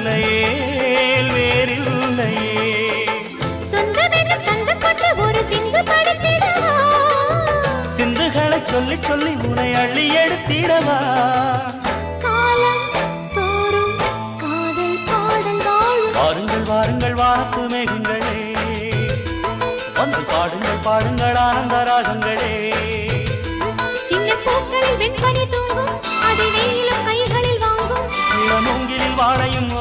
இல்லையே வேறில்லையே சொந்தமெனும் சங்கு கொண்டு ஒரு சிந்து படுத்திடவா சிந்துகளை சொல்லி சொல்லி உனை அள்ளி எடுத்திடவா